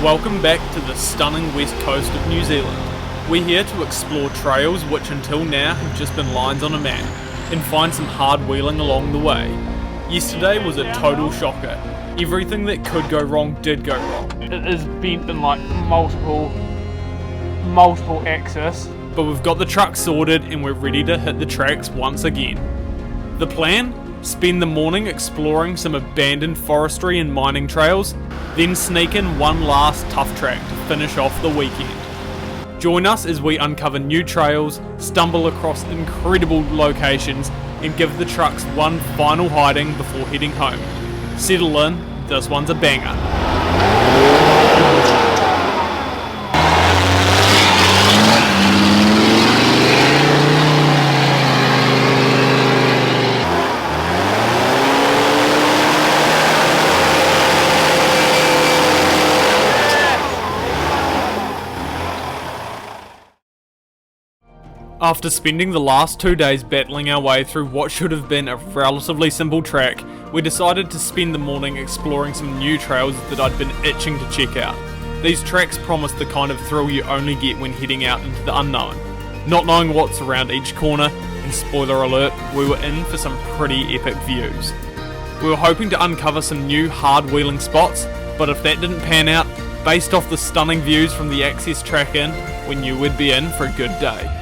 Welcome back to the stunning west coast of New Zealand. We're here to explore trails which until now have just been lines on a map, and find some hard wheeling along the way. Yesterday was a total shocker. Everything that could go wrong did go wrong. It is bent in like multiple axes. But we've got the truck sorted and we're ready to hit the tracks once again. The plan? Spend the morning exploring some abandoned forestry and mining trails, then sneak in one last tough track to finish off the weekend. Join us as we uncover new trails, stumble across incredible locations, and give the trucks one final hiding before heading home. Settle in, this one's a banger. After spending the last 2 days battling our way through what should have been a relatively simple track, we decided to spend the morning exploring some new trails that I'd been itching to check out. These tracks promised the kind of thrill you only get when heading out into the unknown. Not knowing what's around each corner, and spoiler alert, we were in for some pretty epic views. We were hoping to uncover some new hard wheeling spots, but if that didn't pan out, based off the stunning views from the access track in, we knew we'd be in for a good day.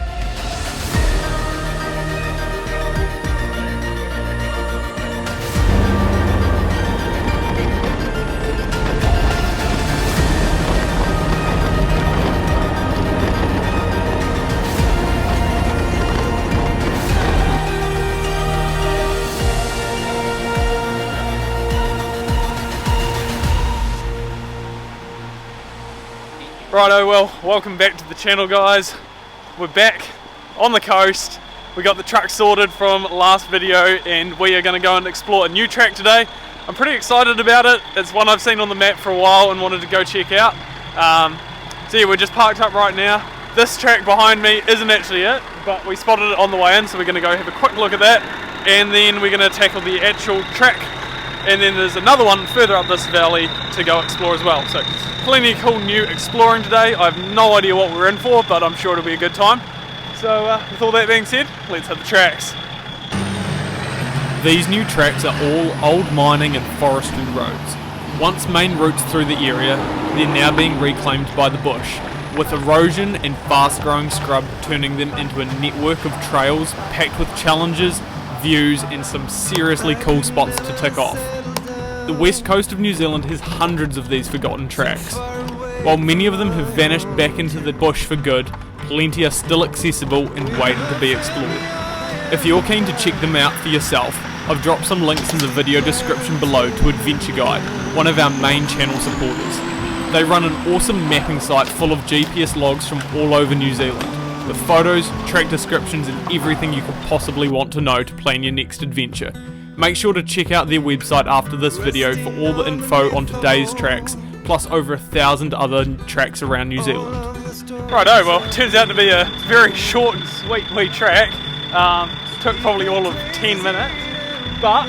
Righto, well, welcome back to the channel, guys. We're back on the coast. We got the truck sorted from last video and we are going to go and explore a new track today. I'm pretty excited about it. It's one I've seen on the map for a while and wanted to go check out. So yeah, we're just parked up right now. This track behind me isn't actually it, but we spotted it on the way in, so we're going to go have a quick look at that, and then we're going to tackle the actual track, and then there's another one further up this valley to go explore as well. So plenty of cool new exploring today. I have no idea what we're in for, but I'm sure it'll be a good time. So with all that being said, let's hit the tracks. These new tracks are all old mining and forestry roads. Once main routes through the area, they're now being reclaimed by the bush, with erosion and fast growing scrub turning them into a network of trails packed with challenges, views and some seriously cool spots to tick off. The west coast of New Zealand has hundreds of these forgotten tracks. While many of them have vanished back into the bush for good, plenty are still accessible and waiting to be explored. If you're keen to check them out for yourself, I've dropped some links in the video description below to Adventure Guide, one of our main channel supporters. They run an awesome mapping site full of GPS logs from all over New Zealand, with photos, track descriptions and everything you could possibly want to know to plan your next adventure. Make sure to check out their website after this video for all the info on today's tracks, plus over 1,000 other tracks around New Zealand. Righto, well, it turns out to be a very short and sweet wee track. Took probably all of 10 minutes, but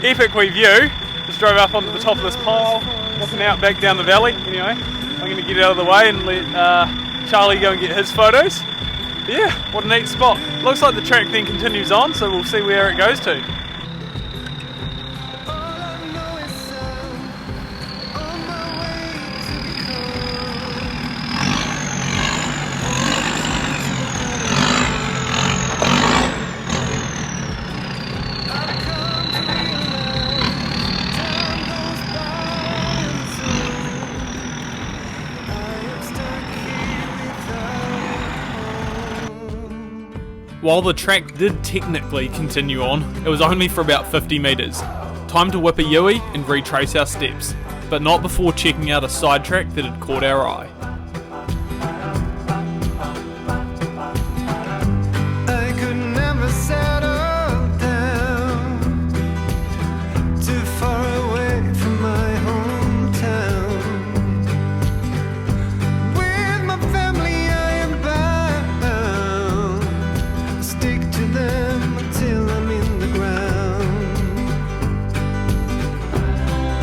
epic wee view. Just drove up onto the top of this pile, looking out back down the valley. Anyway, I'm going to get out of the way and let Charlie go and get his photos. But yeah, what a neat spot. Looks like the track then continues on, so we'll see where it goes to. While the track did technically continue on, it was only for about 50 metres. Time to whip a Yui and retrace our steps, but not before checking out a sidetrack that had caught our eye.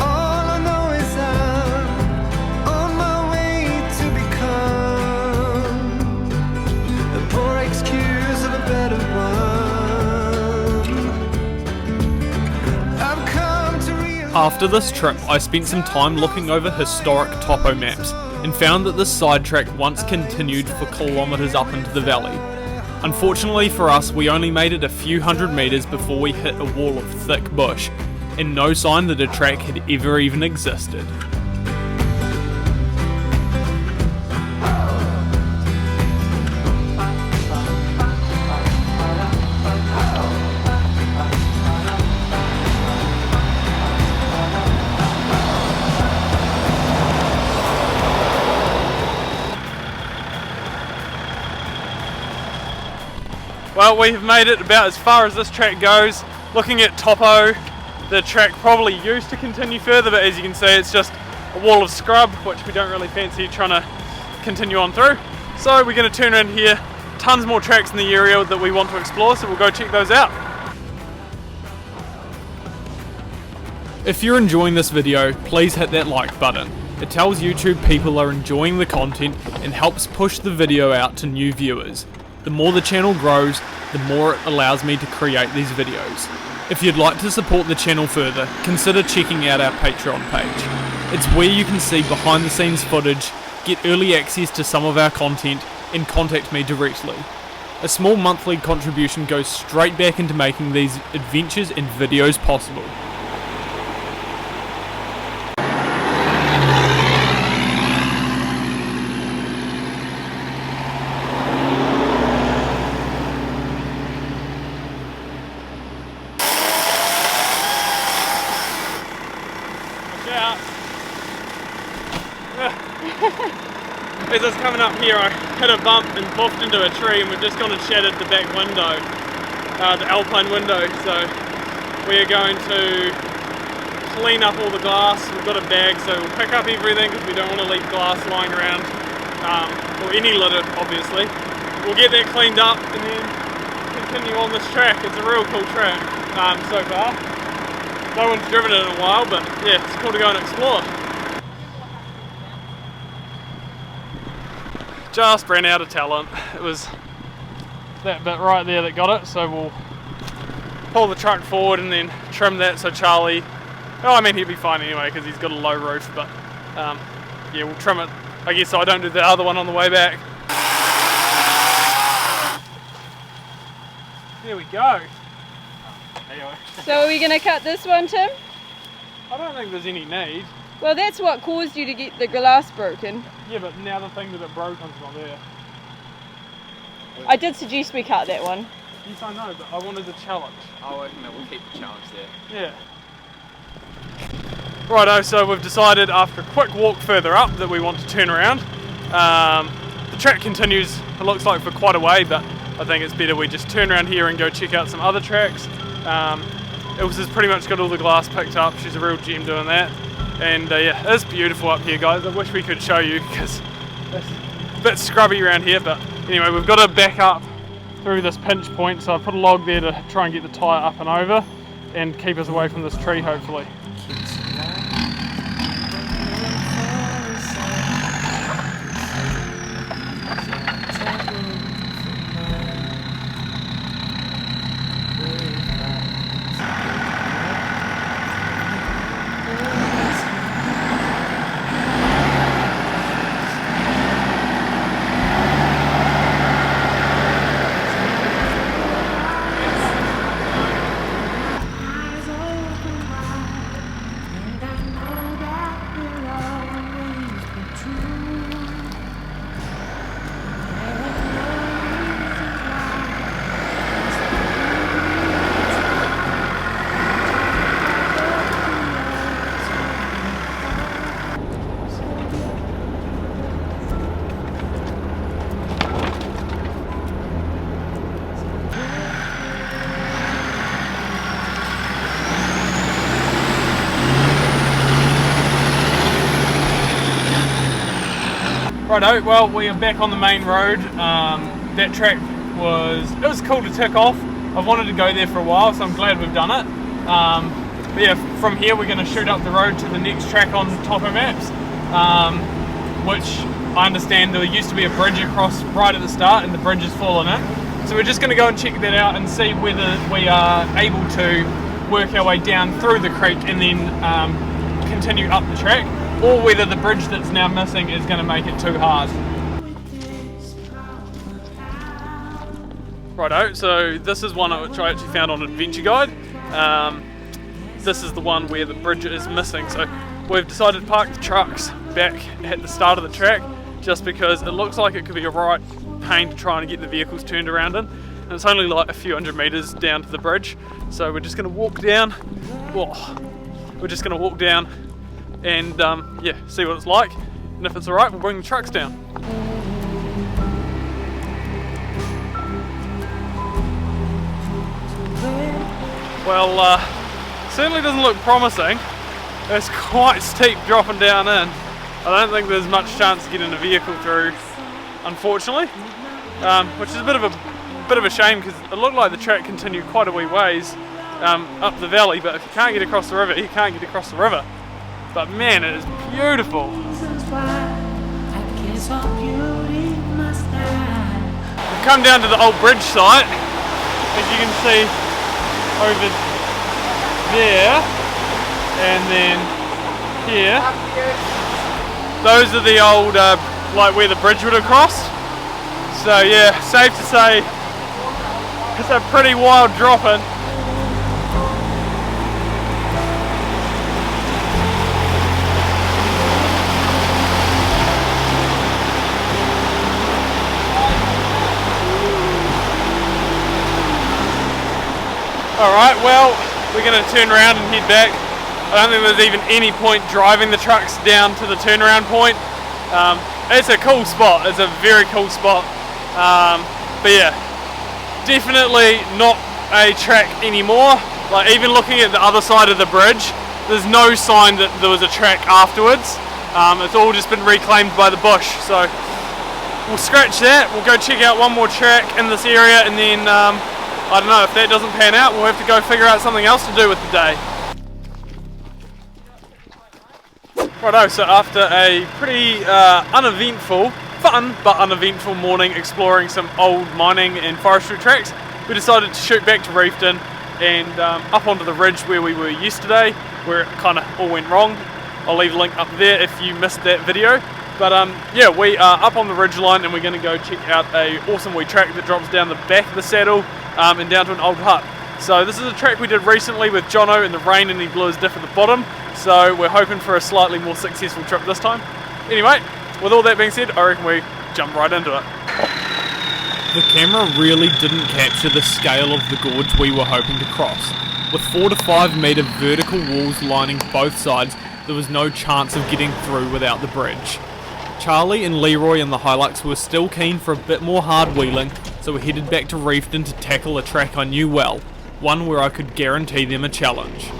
All I know is I'm on my After this trip, I spent some time looking over historic topo maps and found that this sidetrack once continued for kilometres up into the valley. Unfortunately for us, we only made it a few hundred metres before we hit a wall of thick bush, and no sign that a track had ever even existed. Well, we have made it about as far as this track goes. Looking at topo, the track probably used to continue further, but as you can see it's just a wall of scrub, which we don't really fancy trying to continue on through. So we're going to turn around here. Tons more tracks in the area that we want to explore, so we'll go check those out. If you're enjoying this video, please hit that like button. It tells YouTube people are enjoying the content and helps push the video out to new viewers. The more the channel grows, the more it allows me to create these videos. If you'd like to support the channel further, consider checking out our Patreon page. It's where you can see behind the scenes footage, get early access to some of our content, and contact me directly. A small monthly contribution goes straight back into making these adventures and videos possible. As I was coming up here, I hit a bump and boofed into a tree, and we've just gone and shattered the back window, the alpine window. So we are going to clean up all the glass. We've got a bag, so we'll pick up everything because we don't want to leave glass lying around, or any litter obviously. We'll get that cleaned up and then continue on this track. It's a real cool track so far. No one's driven it in a while, but yeah, it's cool to go and explore. Just ran out of talent. It was that bit right there that got it, so we'll pull the truck forward and then trim that so Charlie, oh, I mean he'll be fine anyway because he's got a low roof, but yeah, we'll trim it, I guess, so I don't do the other one on the way back. There we go. So are we going to cut this one, Tim? I don't think there's any need. Well, that's what caused you to get the glass broken. Yeah, but now the thing that it broke on's not there. I did suggest we cut that one. Yes, I know, but I wanted the challenge. Oh, okay, we'll keep the challenge there. Yeah. Righto, so we've decided after a quick walk further up that we want to turn around. The track continues, it looks like, for quite a way, but I think it's better we just turn around here and go check out some other tracks. Ilsa's pretty much got all the glass picked up. She's a real gem doing that. And yeah, it's beautiful up here, guys. I wish we could show you because it's a bit scrubby around here, but anyway, we've got to back up through this pinch point, so I put a log there to try and get the tyre up and over and keep us away from this tree, hopefully. Righto, well, we are back on the main road. That track was cool to tick off. I've wanted to go there for a while, so I'm glad we've done it. But yeah, from here we're going to shoot up the road to the next track on topo maps, which I understand there used to be a bridge across right at the start, and the bridge has fallen in. So we're just going to go and check that out and see whether we are able to work our way down through the creek and then continue up the track, or whether the bridge that's now missing is going to make it too hard. Righto, so this is one which I actually found on Adventure Guide. This is the one where the bridge is missing, so we've decided to park the trucks back at the start of the track just because it looks like it could be a right pain to try and get the vehicles turned around in, and it's only like a few hundred metres down to the bridge, so we're just going to walk down. We're just going to walk down and yeah, see what it's like, and if it's alright we'll bring the trucks down. Well, certainly doesn't look promising. It's quite steep dropping down in. I don't think there's much chance of getting a vehicle through, unfortunately, which is a bit of a shame because it looked like the track continued quite a wee ways up the valley, but if you can't get across the river, you can't get across the river. But man, it is beautiful. We've come down to the old bridge site, as you can see over there, and then here. Those are the old, like where the bridge would have crossed. So yeah, safe to say it's a pretty wild drop-in. Alright, well, we're going to turn around and head back. I don't think there's even any point driving the trucks down to the turnaround point. It's a cool spot, it's a very cool spot. But yeah, definitely not a track anymore. Like, even looking at the other side of the bridge, there's no sign that there was a track afterwards. It's all just been reclaimed by the bush. So we'll scratch that, we'll go check out one more track in this area, and then I don't know, if that doesn't pan out, we'll have to go figure out something else to do with the day. Righto, so after a pretty uneventful, fun but uneventful morning exploring some old mining and forestry tracks, we decided to shoot back to Reefton and up onto the ridge where we were yesterday, where it kind of all went wrong. I'll leave a link up there if you missed that video. But yeah, we are up on the ridge line and we're going to go check out a awesome wee track that drops down the back of the saddle and down to an old hut. So this is a track we did recently with Jono in the rain, and he blew his diff at the bottom. So we're hoping for a slightly more successful trip this time. Anyway, with all that being said, I reckon we jump right into it. The camera really didn't capture the scale of the gorge we were hoping to cross. With 4 to 5 metre vertical walls lining both sides, there was no chance of getting through without the bridge. Charlie and Leroy in the Hilux were still keen for a bit more hard wheeling, so we headed back to Reefton to tackle a track I knew well, one where I could guarantee them a challenge.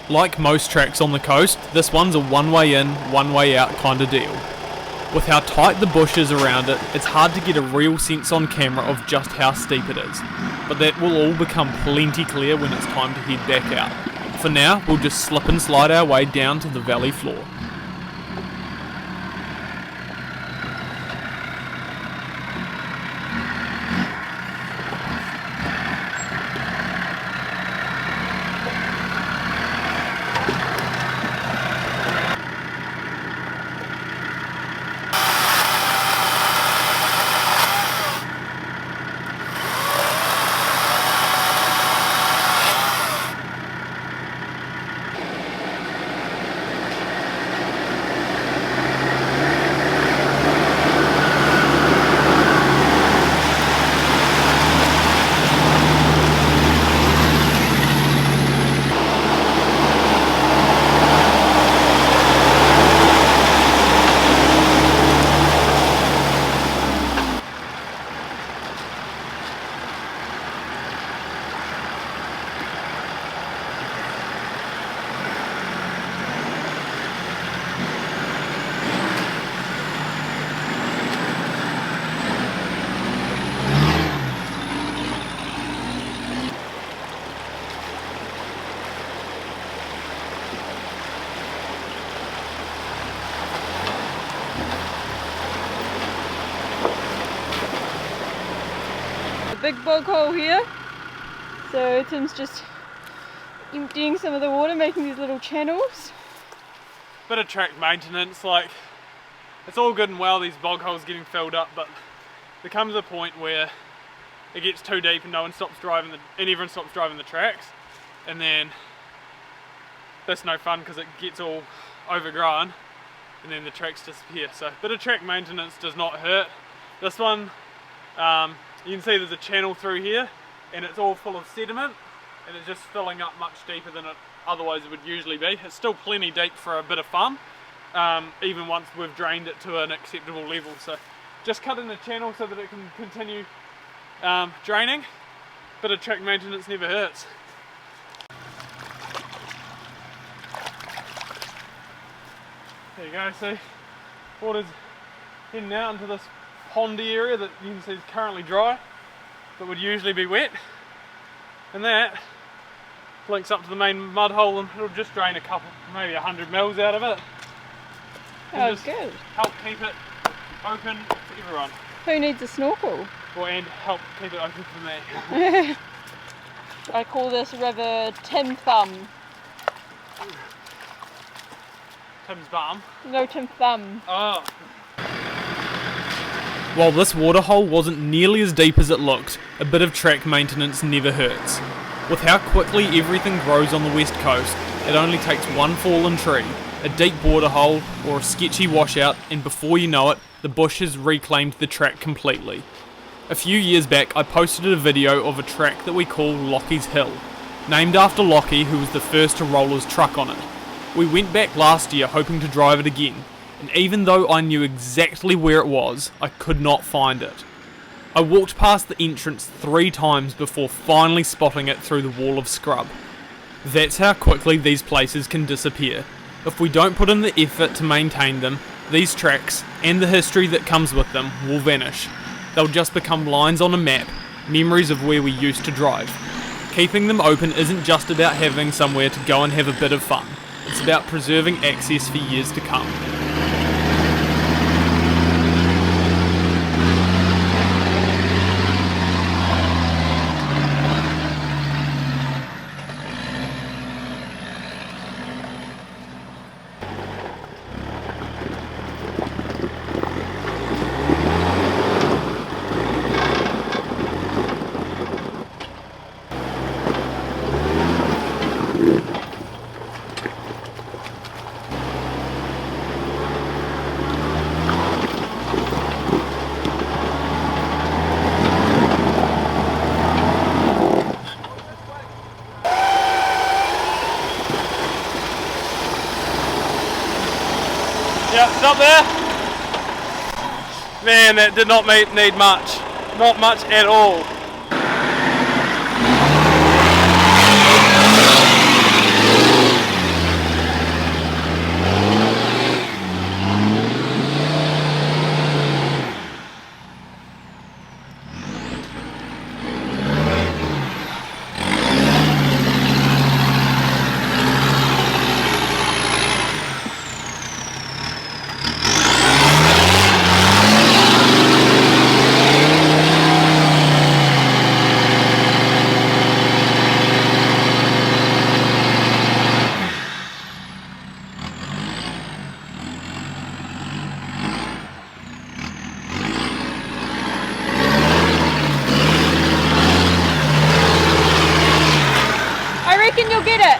Like most tracks on the coast, this one's a one-way in, one-way out kind of deal. With how tight the bush is around it, it's hard to get a real sense on camera of just how steep it is, but that will all become plenty clear when it's time to head back out. For now, we'll just slip and slide our way down to the valley floor. Big bog hole here, so Tim's just emptying some of the water, making these little channels. Bit of track maintenance, like it's all good and well these bog holes getting filled up, but there comes a point where it gets too deep and everyone stops driving the tracks, and then that's no fun because it gets all overgrown and then the tracks disappear. So bit of track maintenance does not hurt. This one, you can see there's a channel through here and it's all full of sediment and it's just filling up much deeper than it otherwise would usually be. It's still plenty deep for a bit of fun, even once we've drained it to an acceptable level. So just cut in the channel so that it can continue draining. Bit of track maintenance never hurts. There you go, see, water's heading out into this pondy area that you can see is currently dry, but would usually be wet. And that links up to the main mud hole and it'll just drain a couple, maybe 100 mils out of it. Oh, good. Help keep it open for everyone. Who needs a snorkel? And help keep it open for me. I call this river Tim Thumb. Tim's bum. No, Tim Thumb. Oh. While this waterhole wasn't nearly as deep as it looked, a bit of track maintenance never hurts. With how quickly everything grows on the west coast, it only takes one fallen tree, a deep waterhole, or a sketchy washout, and before you know it, the bush has reclaimed the track completely. A few years back, I posted a video of a track that we call Lockie's Hill, named after Lockie, who was the first to roll his truck on it. We went back last year hoping to drive it again, and even though I knew exactly where it was, I could not find it. I walked past the entrance 3 times before finally spotting it through the wall of scrub. That's how quickly these places can disappear. If we don't put in the effort to maintain them, these tracks, and the history that comes with them, will vanish. They'll just become lines on a map, memories of where we used to drive. Keeping them open isn't just about having somewhere to go and have a bit of fun. It's about preserving access for years to come. Yeah, it's up there. Man, that did not need much. Not much at all. made it.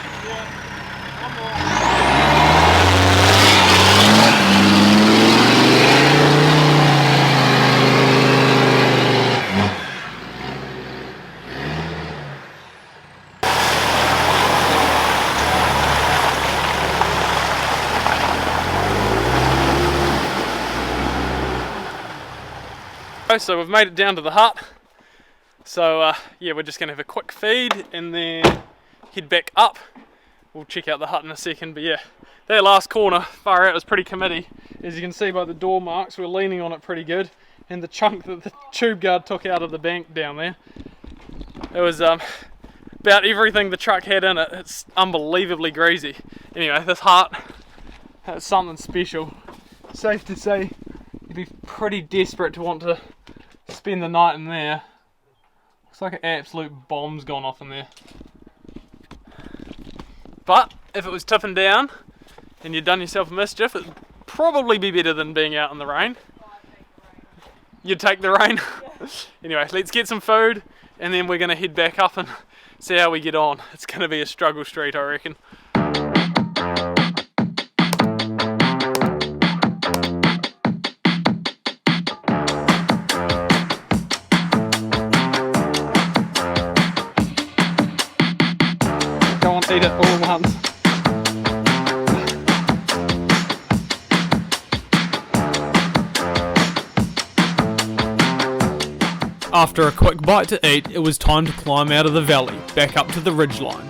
So we've made it down to the hut. So yeah, we're just gonna have a quick feed and then head back up. We'll check out the hut in a second, but yeah, that last corner far out was pretty committy. As you can see by the door marks, we're leaning on it pretty good, and the chunk that the tube guard took out of the bank down there, it was about everything the truck had in it. It's unbelievably greasy. Anyway, this hut has something special. Safe to say, you'd be pretty desperate to want to spend the night in there. Looks like an absolute bomb's gone off in there. But if it was tipping down and you'd done yourself a mischief, it'd probably be better than being out in the rain. You'd take the rain? Yeah. Anyway, let's get some food and then we're going to head back up and see how we get on. It's going to be a struggle street, I reckon. Eat it all at once. After a quick bite to eat, it was time to climb out of the valley, back up to the ridgeline.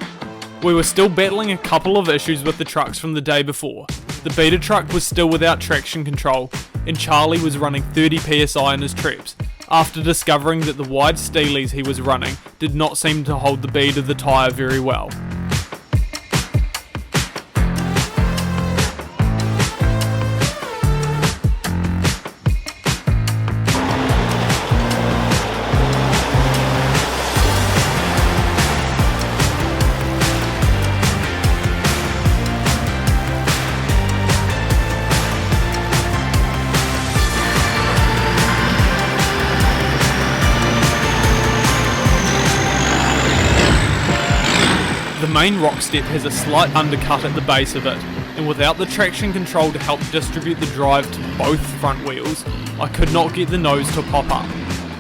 We were still battling a couple of issues with the trucks from the day before. The beater truck was still without traction control, and Charlie was running 30 psi in his trips, after discovering that the wide steelies he was running did not seem to hold the bead of the tyre very well. The main rock step has a slight undercut at the base of it, and without the traction control to help distribute the drive to both front wheels, I could not get the nose to pop up.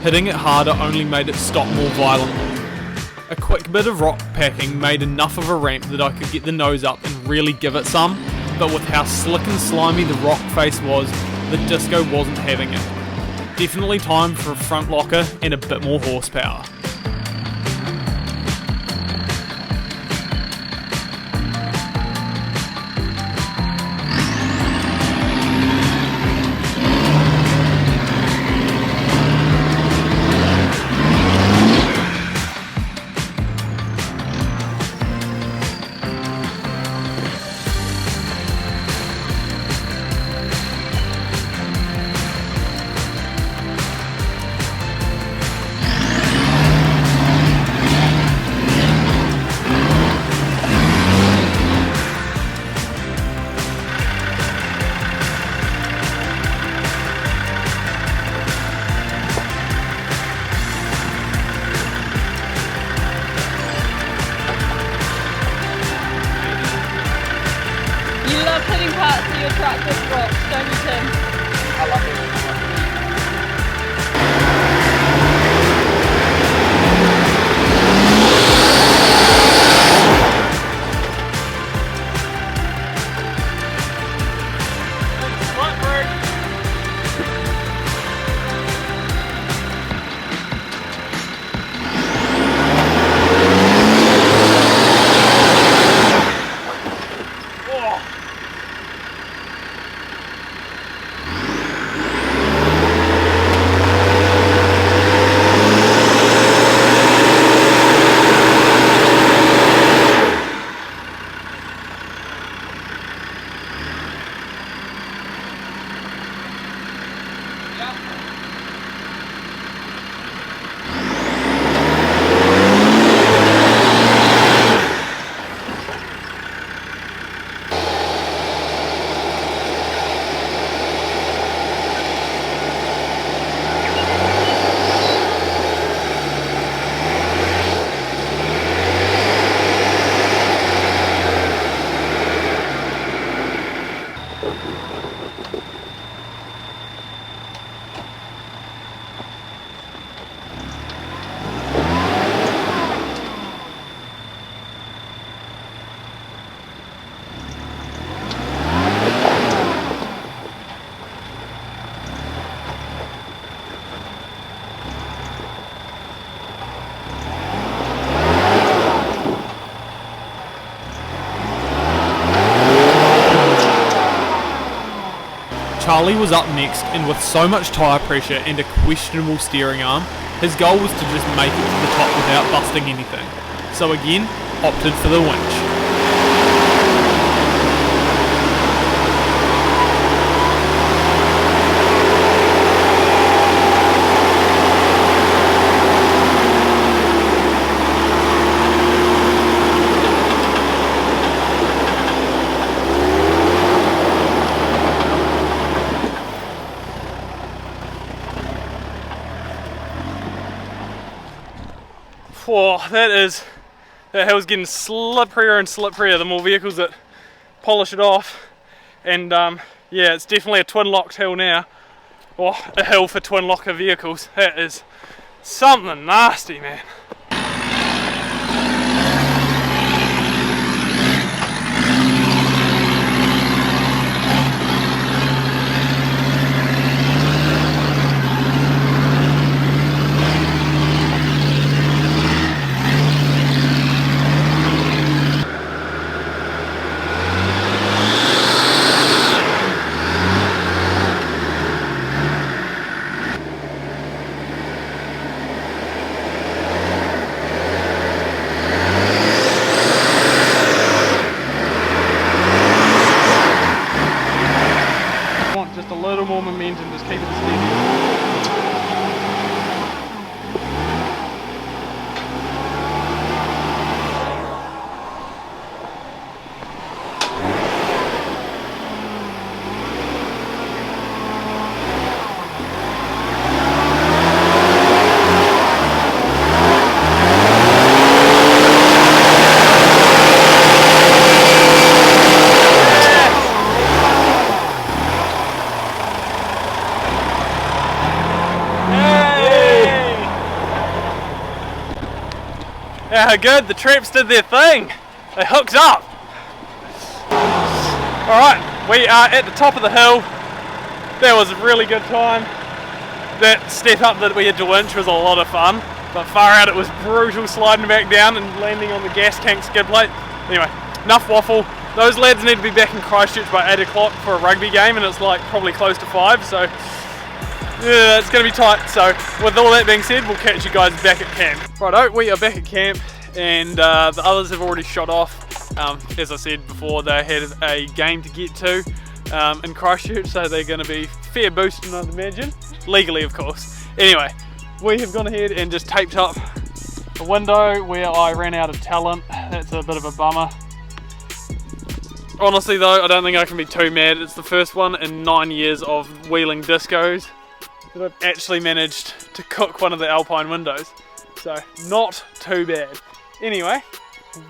Hitting it harder only made it stop more violently. A quick bit of rock packing made enough of a ramp that I could get the nose up and really give it some, but with how slick and slimy the rock face was, the Disco wasn't having it. Definitely time for a front locker and a bit more horsepower. Hitting parts of your truck with rocks, don't you, Tim? I love it. Harley was up next, and with so much tyre pressure and a questionable steering arm, his goal was to just make it to the top without busting anything. So again, opted for the winch. Whoa, that hill's getting slipperier and slipperier the more vehicles that polish it off. And yeah, it's definitely a twin locked hill now. Or a hill for twin locker vehicles. That is something nasty, man. Just a little more momentum, just keep it steady. Yeah, good, the traps did their thing. They hooked up. Alright, we are at the top of the hill. That was a really good time. That step up that we had to winch was a lot of fun, but far out it was brutal sliding back down and landing on the gas tank skid plate. Anyway, enough waffle. Those lads need to be back in Christchurch by 8 o'clock for a rugby game, and it's like probably close to 5, so yeah, it's going to be tight. So with all that being said, we'll catch you guys back at camp. Righto, we are back at camp, and the others have already shot off. As I said before, they had a game to get to in Christchurch, so they're going to be fair boosting, I'd imagine. Legally, of course. Anyway, we have gone ahead and just taped up the window where I ran out of talent. That's a bit of a bummer. Honestly though, I don't think I can be too mad. It's the first one in 9 years of wheeling discos that I've actually managed to cook one of the Alpine windows. So, not too bad. Anyway,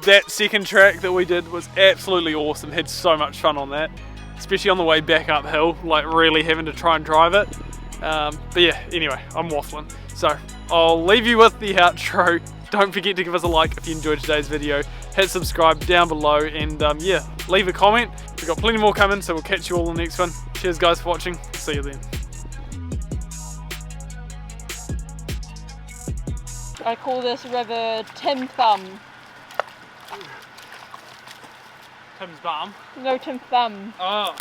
that second track that we did was absolutely awesome. Had so much fun on that. Especially on the way back uphill, like really having to try and drive it. But yeah, anyway, I'm waffling. So, I'll leave you with the outro. Don't forget to give us a like if you enjoyed today's video. Hit subscribe down below, and yeah, leave a comment. We've got plenty more coming, so we'll catch you all in the next one. Cheers guys for watching. See you then. I call this river Tim Thumb. Tim's bum. No, Tim Thumb. Oh.